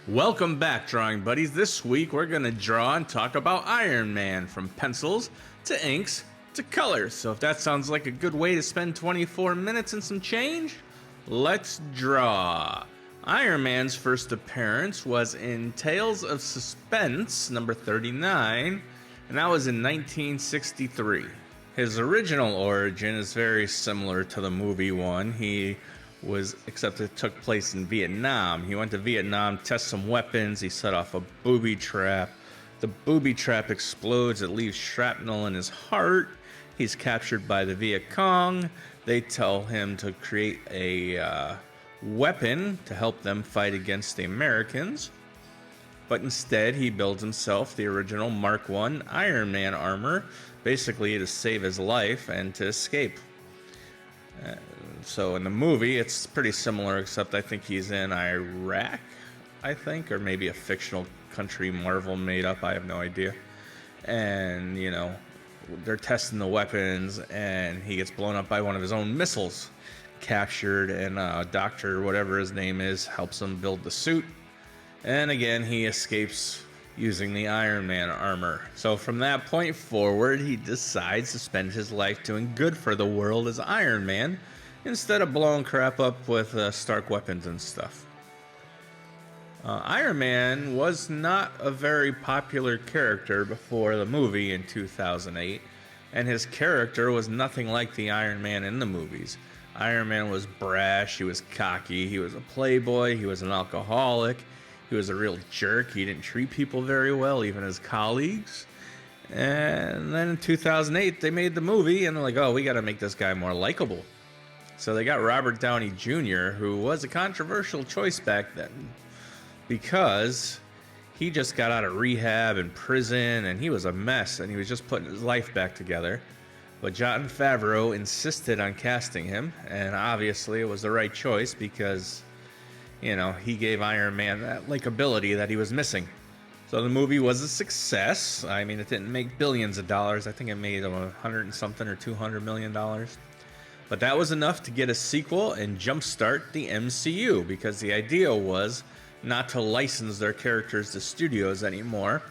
Welcome back, drawing buddies. This week we're going to draw and talk about Iron Man, from pencils to inks to colors. So if that sounds like a good way to spend 24 minutes and some change, let's draw. Iron Man's first appearance was in Tales of Suspense number 39, and that was in 1963. His original origin is very similar to the movie one. Except it took place in Vietnam. He went to Vietnam, test some weapons. He set off a booby trap. The booby trap explodes. It leaves shrapnel in his heart. He's captured by the Viet Cong. They tell him to create a weapon to help them fight against the Americans. But instead, he builds himself the original Mark I Iron Man armor, basically to save his life and to escape. So in the movie, it's pretty similar, except I think he's in Iraq, or maybe a fictional country Marvel made up. I have no idea. And, they're testing the weapons, and he gets blown up by one of his own missiles, captured, and Doctor, whatever his name is, helps him build the suit. And again, he escapes using the Iron Man armor. So from that point forward, he decides to spend his life doing good for the world as Iron Man, instead of blowing crap up with Stark weapons and stuff. Iron Man was not a very popular character before the movie in 2008, and his character was nothing like the Iron Man in the movies. Iron Man was brash, he was cocky, he was a playboy, he was an alcoholic, he was a real jerk, he didn't treat people very well, even his colleagues. And then in 2008, they made the movie, and they're like, oh, we gotta make this guy more likable. So they got Robert Downey Jr., who was a controversial choice back then, because he just got out of rehab and prison, and he was a mess, and he was just putting his life back together. But Jon Favreau insisted on casting him, and obviously it was the right choice because, he gave Iron Man that likability that he was missing. So the movie was a success. I mean, it didn't make billions of dollars. I think it made $100 and something or $200 million. But that was enough to get a sequel and jumpstart the MCU, because the idea was not to license their characters to studios anymore,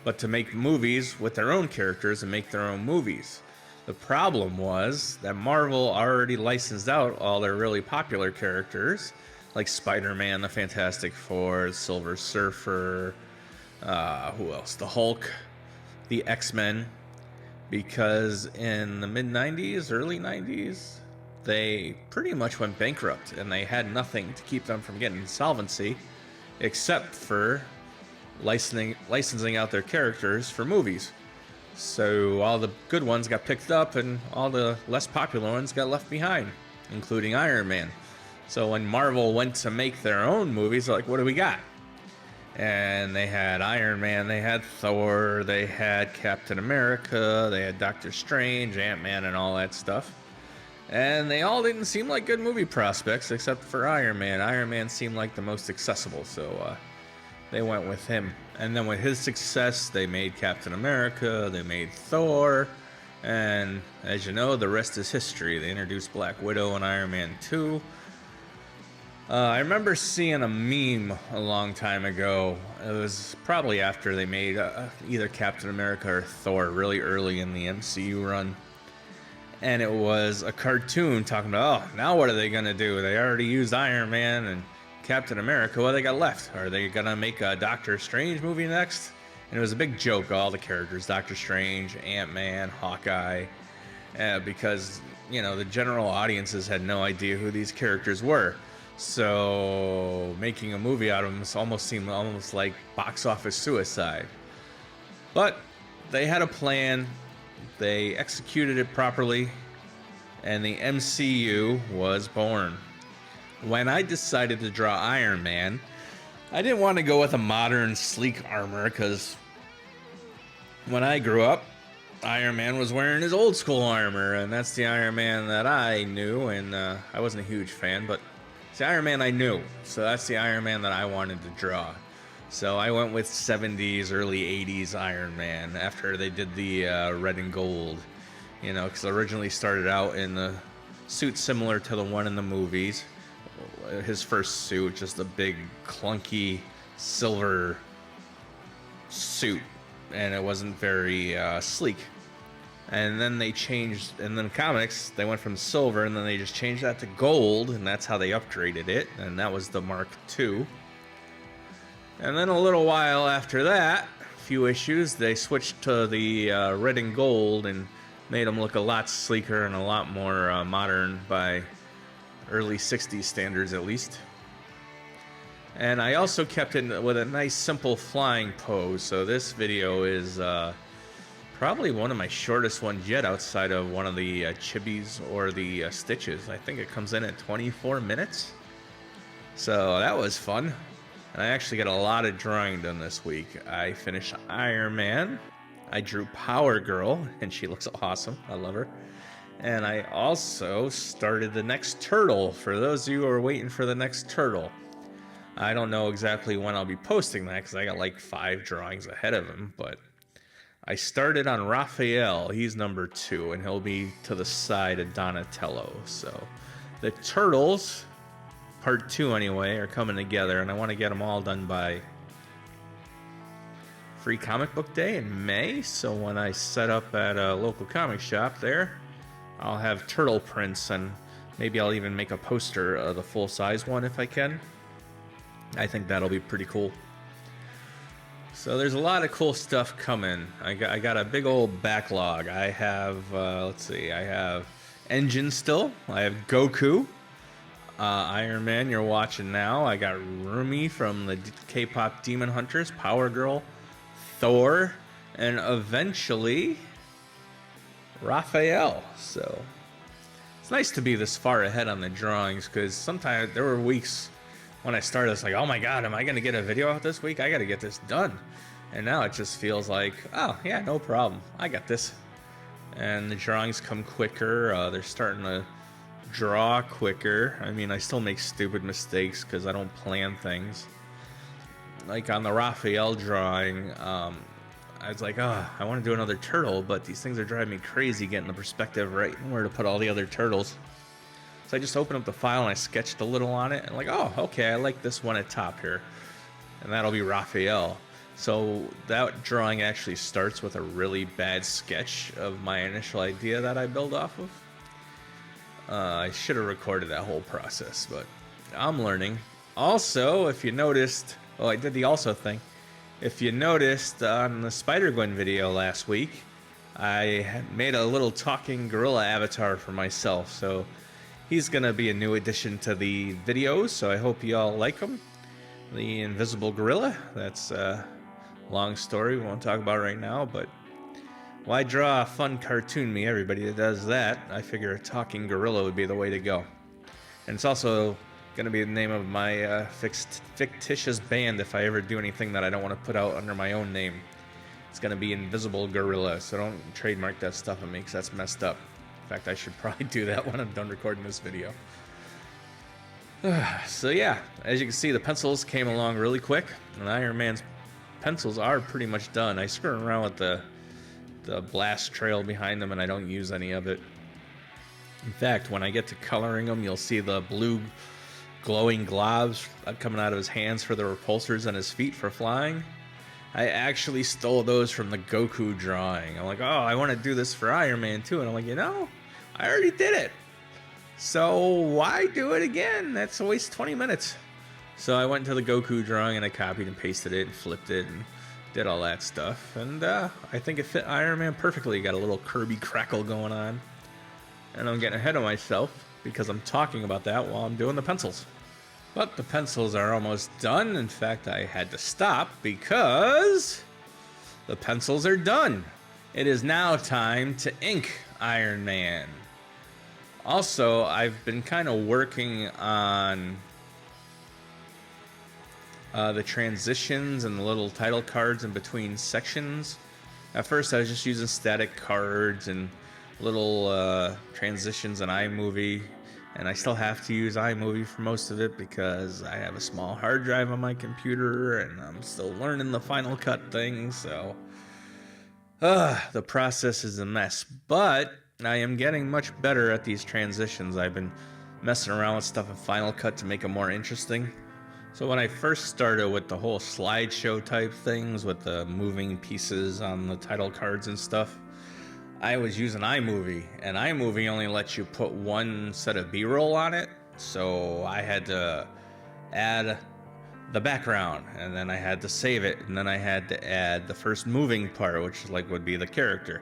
but to make movies with their own characters and make their own movies. The problem was that Marvel already licensed out all their really popular characters, like Spider-Man, the Fantastic Four, Silver Surfer, who else? The Hulk, the X-Men. Because in the mid-90s, early 90s, they pretty much went bankrupt, and they had nothing to keep them from getting insolvency except for licensing out their characters for movies. So all the good ones got picked up, and all the less popular ones got left behind, including Iron Man. So when Marvel went to make their own movies, they're like, what do we got? And they had Iron Man, they had Thor, they had Captain America, they had Doctor Strange, Ant-Man, and all that stuff. And they all didn't seem like good movie prospects except for Iron Man. Iron Man seemed like the most accessible, so they went with him. And then with his success, they made Captain America, they made Thor, and as you know, the rest is history. They introduced Black Widow and Iron Man 2. I remember seeing a meme a long time ago. It was probably after they made either Captain America or Thor, really early in the MCU run. And it was a cartoon talking about, oh, now what are they going to do? They already used Iron Man and Captain America. What do they got left? Are they going to make a Doctor Strange movie next? And it was a big joke, all the characters, Doctor Strange, Ant-Man, Hawkeye, because, the general audiences had no idea who these characters were. So making a movie out of them almost seemed like box office suicide. But they had a plan, they executed it properly, and the MCU was born. When I decided to draw Iron Man, I didn't want to go with a modern, sleek armor, because when I grew up, Iron Man was wearing his old school armor, and that's the Iron Man that I knew, and I wasn't a huge fan, but it's the Iron Man I knew, so that's the Iron Man that I wanted to draw. So I went with 70s, early 80s Iron Man after they did the red and gold, because originally started out in the suit similar to the one in the movies. His first suit, just a big, clunky silver suit, and it wasn't very sleek. And then they changed, and then comics, they went from silver, and then they just changed that to gold, and that's how they upgraded it, and that was the Mark II. And then a little while after that, a few issues, they switched to the red and gold and made them look a lot sleeker and a lot more modern by early 60s standards at least. And I also kept it with a nice simple flying pose, so this video is probably one of my shortest ones yet outside of one of the chibis or the stitches. I think it comes in at 24 minutes. So that was fun. And I actually got a lot of drawing done this week. I finished Iron Man. I drew Power Girl, and she looks awesome. I love her. And I also started the next Turtle, for those of you who are waiting for the next Turtle. I don't know exactly when I'll be posting that, because I got like 5 drawings ahead of him, but I started on Raphael. He's number 2, and he'll be to the side of Donatello. So the Turtles, part 2 anyway, are coming together, and I want to get them all done by Free Comic Book Day in May. So when I set up at a local comic shop there, I'll have turtle prints, and maybe I'll even make a poster of the full-size one if I can. I think that'll be pretty cool. So there's a lot of cool stuff coming. I got a big old backlog. I have, let's see, I have Engine still. I have Goku. Iron Man, you're watching now. I got Rumi from the K-pop Demon Hunters, Power Girl, Thor, and eventually Raphael. So it's nice to be this far ahead on the drawings, because sometimes there were weeks when I started, it's like, oh my god, am I going to get a video out this week? I got to get this done. And now it just feels like, oh yeah, no problem. I got this. And the drawings come quicker. They're starting to draw quicker. I mean, I still make stupid mistakes because I don't plan things. Like on the Raphael drawing, I was like, oh, I want to do another turtle, but these things are driving me crazy getting the perspective right and where to put all the other turtles. So I just opened up the file and I sketched a little on it, and like, oh, okay, I like this one at top here. And that'll be Raphael. So that drawing actually starts with a really bad sketch of my initial idea that I build off of. I should have recorded that whole process, but I'm learning. Also, if you noticed, I did the also thing. If you noticed on the Spider-Gwen video last week, I made a little talking gorilla avatar for myself. So he's going to be a new addition to the videos, so I hope you all like him. The Invisible Gorilla. That's a long story we won't talk about right now, but why draw a fun cartoon me? Everybody that does that, I figure a talking gorilla would be the way to go. And it's also going to be the name of my fictitious band if I ever do anything that I don't want to put out under my own name. It's going to be Invisible Gorilla, so don't trademark that stuff on me because that's messed up. In fact, I should probably do that when I'm done recording this video. So yeah, as you can see, the pencils came along really quick, and Iron Man's pencils are pretty much done. I screw around with the blast trail behind them, and I don't use any of it. In fact, when I get to coloring them, you'll see the blue glowing globs coming out of his hands for the repulsors and his feet for flying. I actually stole those from the Goku drawing. I'm like, oh, I want to do this for Iron Man too. And I'm like, you know, I already did it. So why do it again? That's a waste of 20 minutes. So I went to the Goku drawing and I copied and pasted it and flipped it and did all that stuff. And I think it fit Iron Man perfectly. Got a little Kirby crackle going on. And I'm getting ahead of myself because I'm talking about that while I'm doing the pencils. But the pencils are almost done. In fact, I had to stop because the pencils are done. It is now time to ink Iron Man. Also, I've been kind of working on the transitions and the little title cards in between sections. At first, I was just using static cards and little transitions in iMovie. And I still have to use iMovie for most of it because I have a small hard drive on my computer and I'm still learning the Final Cut thing, so the process is a mess. But I am getting much better at these transitions. I've been messing around with stuff in Final Cut to make them more interesting. So when I first started with the whole slideshow type things with the moving pieces on the title cards and stuff, I was using iMovie, and iMovie only lets you put one set of B-roll on it. So I had to add the background, and then I had to save it, and then I had to add the first moving part, which like would be the character,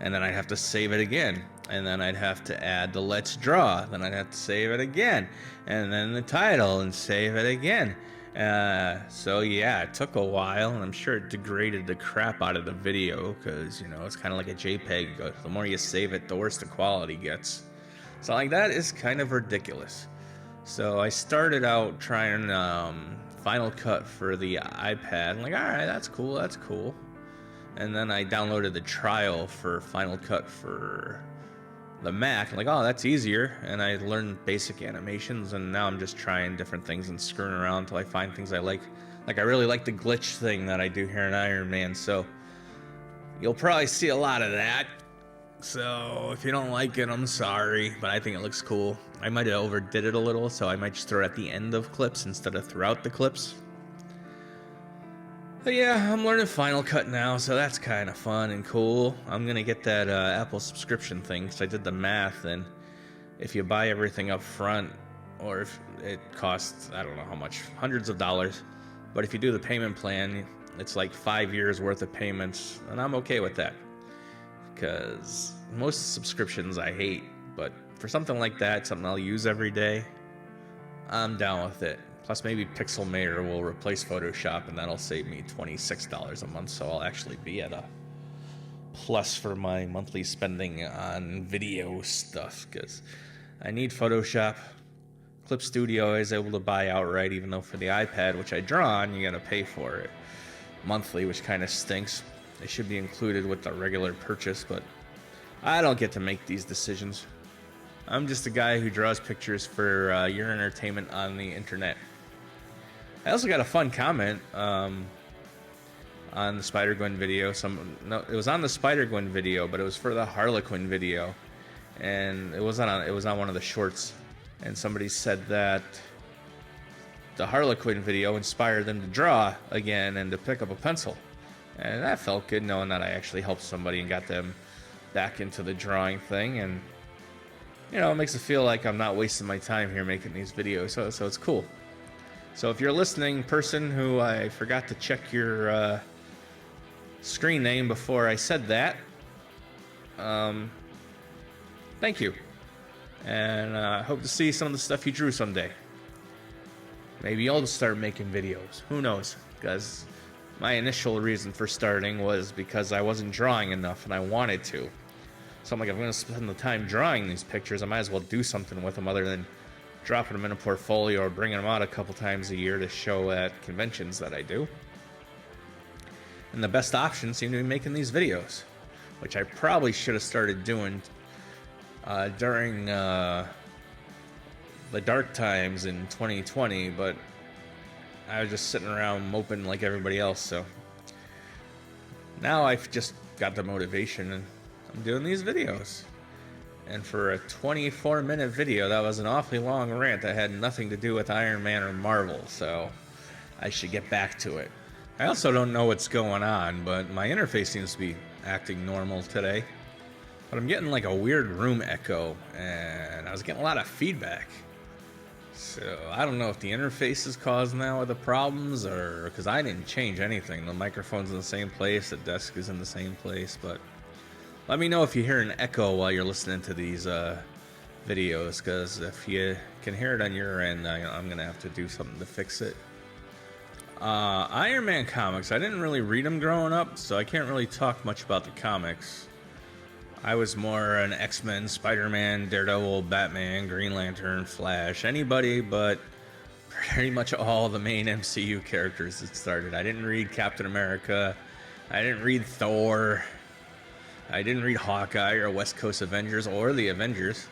and then I'd have to save it again, and then I'd have to add the let's draw, then I'd have to save it again, and then the title and save it again. So yeah, it took a while, and I'm sure it degraded the crap out of the video, because it's kind of like a JPEG. The more you save it, the worse the quality gets. So like that is kind of ridiculous. So I started out trying Final Cut for the iPad. I'm like, all right, that's cool. And then I downloaded the trial for Final Cut for the Mac. I'm like, oh, that's easier. And I learned basic animations, and now I'm just trying different things and screwing around until I find things I like. Like, I really like the glitch thing that I do here in Iron Man, so you'll probably see a lot of that. So if you don't like it, I'm sorry, but I think it looks cool. I might have overdid it a little, so I might just throw it at the end of clips instead of throughout the clips. But yeah, I'm learning Final Cut now, so that's kind of fun and cool. I'm going to get that Apple subscription thing, because I did the math, and if you buy everything up front, or if it costs, I don't know how much, hundreds of dollars, but if you do the payment plan, it's like 5 years worth of payments, and I'm okay with that. Because most subscriptions I hate, but for something like that, something I'll use every day, I'm down with it. Plus maybe Pixelmator will replace Photoshop, and that'll save me $26 a month, so I'll actually be at a plus for my monthly spending on video stuff, because I need Photoshop. Clip Studio I was able to buy outright, even though for the iPad, which I draw on, you gotta pay for it monthly, which kind of stinks. They should be included with the regular purchase, but I don't get to make these decisions. I'm just a guy who draws pictures for your entertainment on the internet. I also got a fun comment on the Spider-Gwen video. It was on the Spider-Gwen video, but it was for the Harlequin video, and it was on one of the shorts. And somebody said that the Harlequin video inspired them to draw again and to pick up a pencil. And that felt good, knowing that I actually helped somebody and got them back into the drawing thing. And, it makes it feel like I'm not wasting my time here making these videos. So it's cool. So if you're a listening person who I forgot to check your screen name before I said that, thank you. And I hope to see some of the stuff you drew someday. Maybe I'll start making videos. Who knows? Because my initial reason for starting was because I wasn't drawing enough and I wanted to. So I'm like, if I'm going to spend the time drawing these pictures, I might as well do something with them other than dropping them in a portfolio or bringing them out a couple times a year to show at conventions that I do. And the best option seemed to be making these videos, which I probably should have started doing during the dark times in 2020, but I was just sitting around moping like everybody else. So now I've just got the motivation, and I'm doing these videos. And for a 24-minute video, that was an awfully long rant that had nothing to do with Iron Man or Marvel, so I should get back to it. I also don't know what's going on, but my interface seems to be acting normal today. But I'm getting like a weird room echo, and I was getting a lot of feedback. So I don't know if the interface is causing that with the problems, or because I didn't change anything. The microphone's in the same place, the desk is in the same place, but let me know if you hear an echo while you're listening to these videos, because if you can hear it on your end, I'm going to have to do something to fix it. Iron Man comics, I didn't really read them growing up, so I can't really talk much about the comics. I was more an X-Men, Spider-Man, Daredevil, Batman, Green Lantern, Flash, anybody but pretty much all the main MCU characters that started. I didn't read Captain America, I didn't read Thor, I didn't read Hawkeye or West Coast Avengers or the Avengers.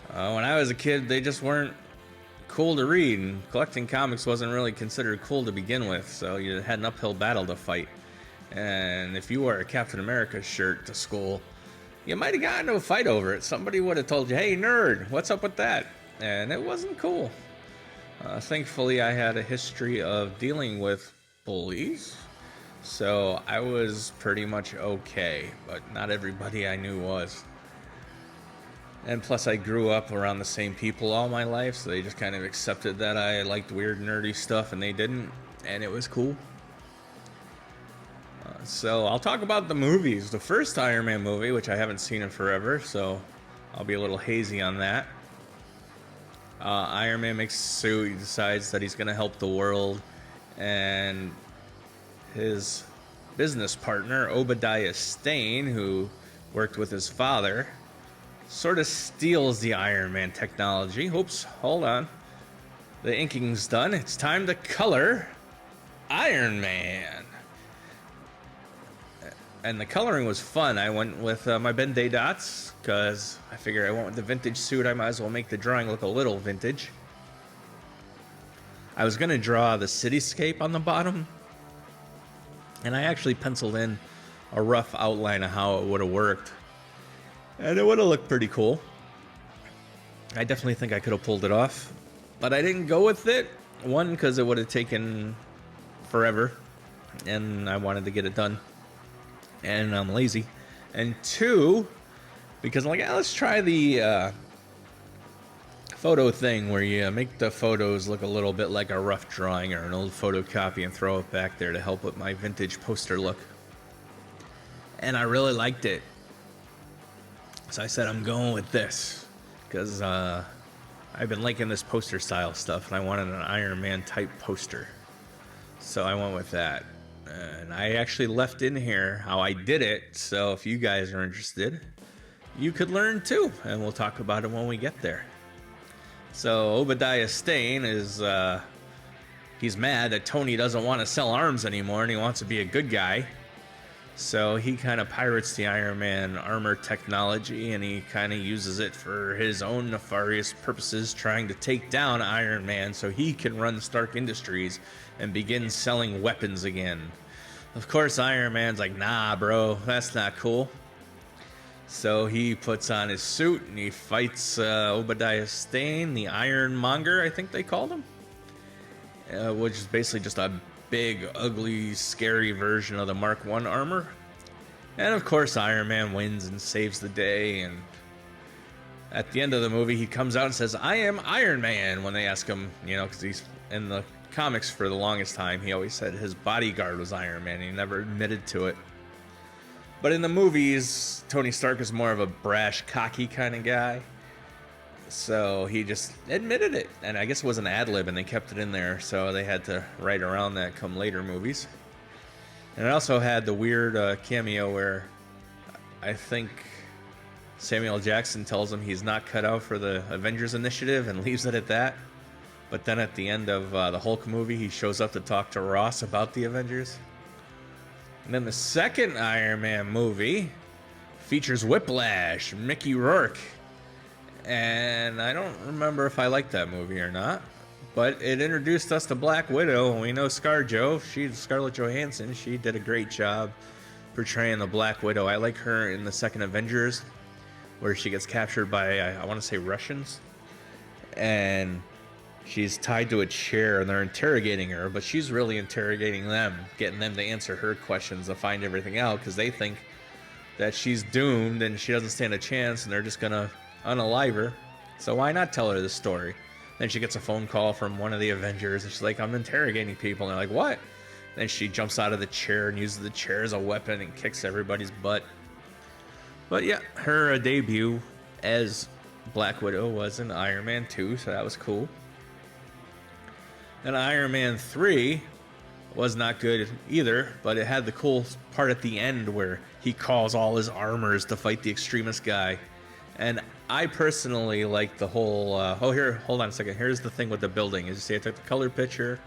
When I was a kid, they just weren't cool to read, and collecting comics wasn't really considered cool to begin with, so you had an uphill battle to fight. And if you wore a Captain America shirt to school, you might have gotten into a fight over it. Somebody would have told you, hey, nerd, what's up with that? And it wasn't cool. Thankfully, I had a history of dealing with bullies, so I was pretty much okay, but not everybody I knew was. And plus, I grew up around the same people all my life, so they just kind of accepted that I liked weird, nerdy stuff, and they didn't, and it was cool. So I'll talk about the movies. The first Iron Man movie, which I haven't seen in forever, so I'll be a little hazy on that. Iron Man makes a suit. He decides that he's going to help the world, and his business partner, Obadiah Stane, who worked with his father, sort of steals the Iron Man technology. Oops, hold on. The inking's done. It's time to color Iron Man. And the coloring was fun. I went with my Ben-Day dots because I figured I went with the vintage suit. I might as well make the drawing look a little vintage. I was going to draw the cityscape on the bottom, and I actually penciled in a rough outline of how it would have worked. And it would have looked pretty cool. I definitely think I could have pulled it off, but I didn't go with it. One, because it would have taken forever, and I wanted to get it done. And I'm lazy. And two, because I'm like, let's try the photo thing where you make the photos look a little bit like a rough drawing or an old photocopy and throw it back there to help with my vintage poster look. And I really liked it. So I said, I'm going with this because I've been liking this poster style stuff and I wanted an Iron Man type poster. So I went with that. And I actually left in here how I did it, so if you guys are interested, you could learn too, and we'll talk about it when we get there. So Obadiah Stane is, he's mad that Tony doesn't want to sell arms anymore, and he wants to be a good guy. So he kind of pirates the Iron Man armor technology, and he kind of uses it for his own nefarious purposes, trying to take down Iron Man so he can run Stark Industries and begin selling weapons again. Of course, Iron Man's like, nah, bro, that's not cool. So he puts on his suit and he fights Obadiah Stane, the Ironmonger, I think they called him, which is basically just a big, ugly, scary version of the Mark I armor. And of course, Iron Man wins and saves the day. And at the end of the movie, he comes out and says, I am Iron Man, when they ask him, because he's in the comics for the longest time, he always said his bodyguard was Iron Man. He never admitted to it. But in the movies, Tony Stark is more of a brash, cocky kind of guy. So he just admitted it. And I guess it was an ad-lib and they kept it in there. So they had to write around that come later movies. And it also had the weird cameo where I think Samuel Jackson tells him he's not cut out for the Avengers Initiative and leaves it at that. But then at the end of the Hulk movie, he shows up to talk to Ross about the Avengers. And then the second Iron Man movie features Whiplash, Mickey Rourke. And I don't remember if I liked that movie or not. But it introduced us to Black Widow. And we know ScarJo, she's Scarlett Johansson. She did a great job portraying the Black Widow. I like her in the second Avengers, where she gets captured by, I want to say, Russians. And she's tied to a chair and they're interrogating her, but she's really interrogating them, getting them to answer her questions to find everything out because they think that she's doomed and she doesn't stand a chance and they're just going to unalive her. So why not tell her the story? Then she gets a phone call from one of the Avengers and she's like, I'm interrogating people. And they're like, what? Then she jumps out of the chair and uses the chair as a weapon and kicks everybody's butt. But yeah, her debut as Black Widow was in Iron Man 2, so that was cool. And Iron Man 3 was not good either, but it had the cool part at the end where he calls all his armors to fight the extremist guy. And I personally like the whole, here, hold on a second. Here's the thing with the building. As you see, I took the color picture,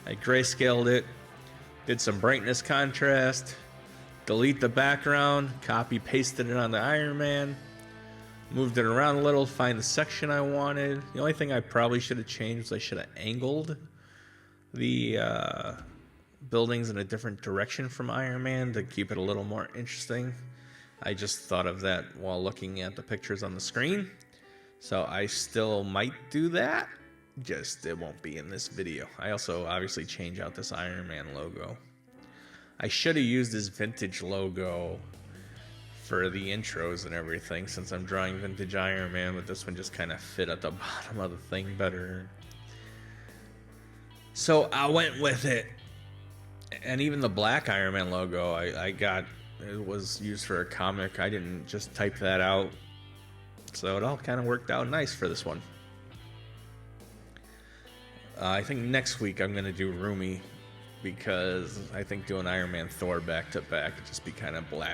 I grayscaled it, did some brightness contrast, delete the background, copy pasted it on the Iron Man, moved it around a little, find the section I wanted. The only thing I probably should have changed was I should have angled the buildings in a different direction from Iron Man to keep it a little more interesting. I just thought of that while looking at the pictures on the screen. So I still might do that. Just it won't be in this video. I also obviously change out this Iron Man logo. I should have used this vintage logo for the intros and everything, since I'm drawing vintage Iron Man, but this one just kind of fit at the bottom of the thing better. So I went with it. And even the black Iron Man logo I got, it was used for a comic. I didn't just type that out. So it all kind of worked out nice for this one. I think next week I'm going to do Rumi, because I think doing Iron Man Thor back to back would just be kind of blah.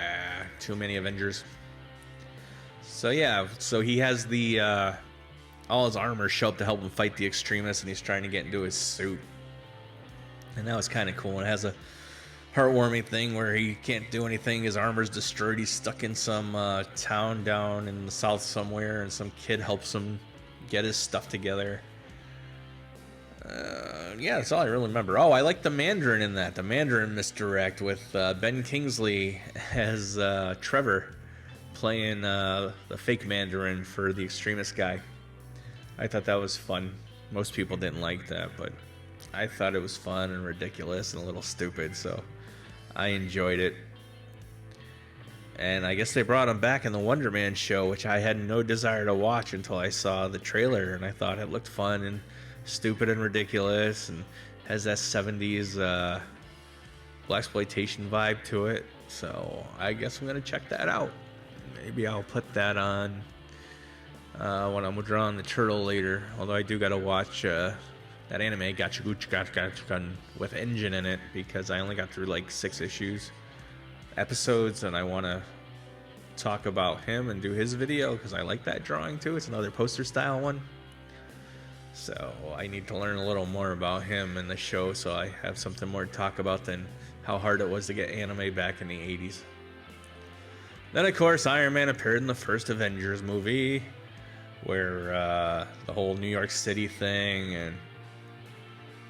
Too many Avengers. So yeah, so he has the all his armor show up to help him fight the extremists, and he's trying to get into his suit. And that was kind of cool. It has a heartwarming thing where he can't do anything. His armor's destroyed. He's stuck in some town down in the south somewhere, and some kid helps him get his stuff together. Yeah, that's all I really remember. Oh, I like the Mandarin in that. The Mandarin misdirect with Ben Kingsley as Trevor playing the fake Mandarin for the extremist guy. I thought that was fun. Most people didn't like that, but I thought it was fun and ridiculous and a little stupid, so I enjoyed it. And I guess they brought him back in the Wonder Man show, which I had no desire to watch until I saw the trailer, and I thought it looked fun and stupid and ridiculous and has that 70s blaxploitation vibe to it. So I guess I'm going to check that out. Maybe I'll put that on when I'm drawing the turtle later. Although I do got to watch that anime Gachagun with Engine in it, because I only got through like 6 episodes, and I want to talk about him and do his video because I like that drawing too. It's another poster style one, so I need to learn a little more about him in the show, so I have something more to talk about than how hard it was to get anime back in the 80s. Then of course Iron Man appeared in the first Avengers movie, where the whole New York City thing, and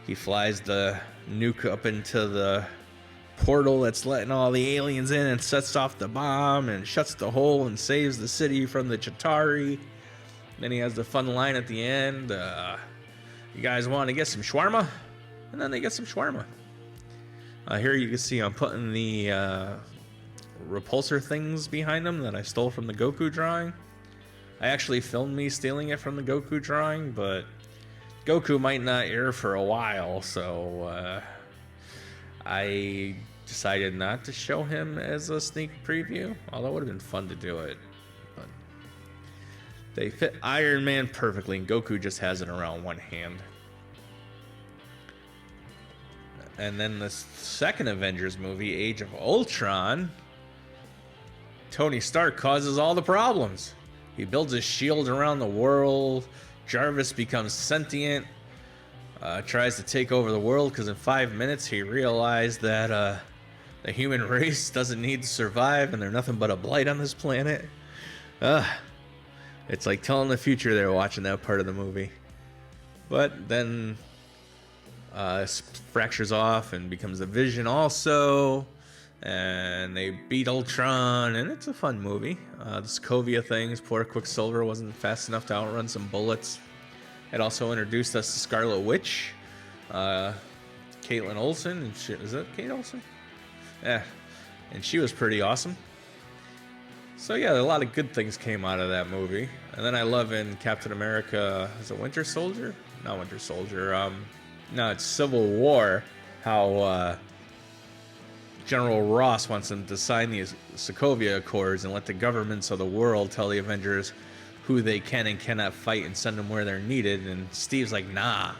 he flies the nuke up into the portal that's letting all the aliens in and sets off the bomb and shuts the hole and saves the city from the Chitauri. Then he has the fun line at the end, you guys want to get some shawarma? And then they get some shawarma. Here you can see I'm putting the repulsor things behind them that I stole from the Goku drawing. I actually filmed me stealing it from the Goku drawing, but Goku might not air for a while, so I decided not to show him as a sneak preview, although it would have been fun to do it. But they fit Iron Man perfectly, and Goku just has it around one hand. And then the second Avengers movie, Age of Ultron, Tony Stark causes all the problems. He builds a shield around the world. Jarvis becomes sentient, tries to take over the world because in 5 minutes he realized that the human race doesn't need to survive and they're nothing but a blight on this planet. It's like telling the future there watching that part of the movie. But then fractures off and becomes a Vision also, and they beat Ultron, and it's a fun movie. The Sokovia things, poor Quicksilver wasn't fast enough to outrun some bullets. It also introduced us to Scarlet Witch, Caitlin Olsen, and is that Kate Olsen? Yeah, and she was pretty awesome. So yeah, a lot of good things came out of that movie. And then I love in Captain America, is it Winter Soldier? Not Winter Soldier, no, it's Civil War, how General Ross wants them to sign the Sokovia Accords and let the governments of the world tell the Avengers who they can and cannot fight and send them where they're needed. And Steve's like, nah.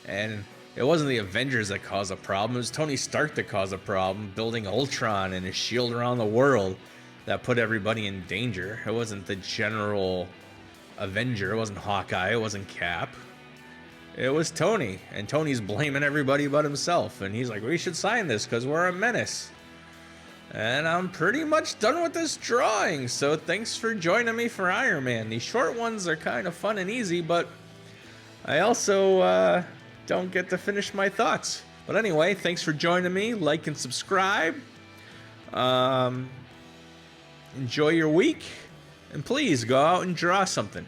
And it wasn't the Avengers that caused a problem. It was Tony Stark that caused a problem, building Ultron and his shield around the world that put everybody in danger. It wasn't the general Avenger. It wasn't Hawkeye. It wasn't Cap. It was Tony. And Tony's blaming everybody but himself. And he's like, we should sign this because we're a menace. And I'm pretty much done with this drawing. So thanks for joining me for Iron Man. These short ones are kind of fun and easy, but I also don't get to finish my thoughts. But anyway, thanks for joining me. Like and subscribe. Enjoy your week. And please go out and draw something.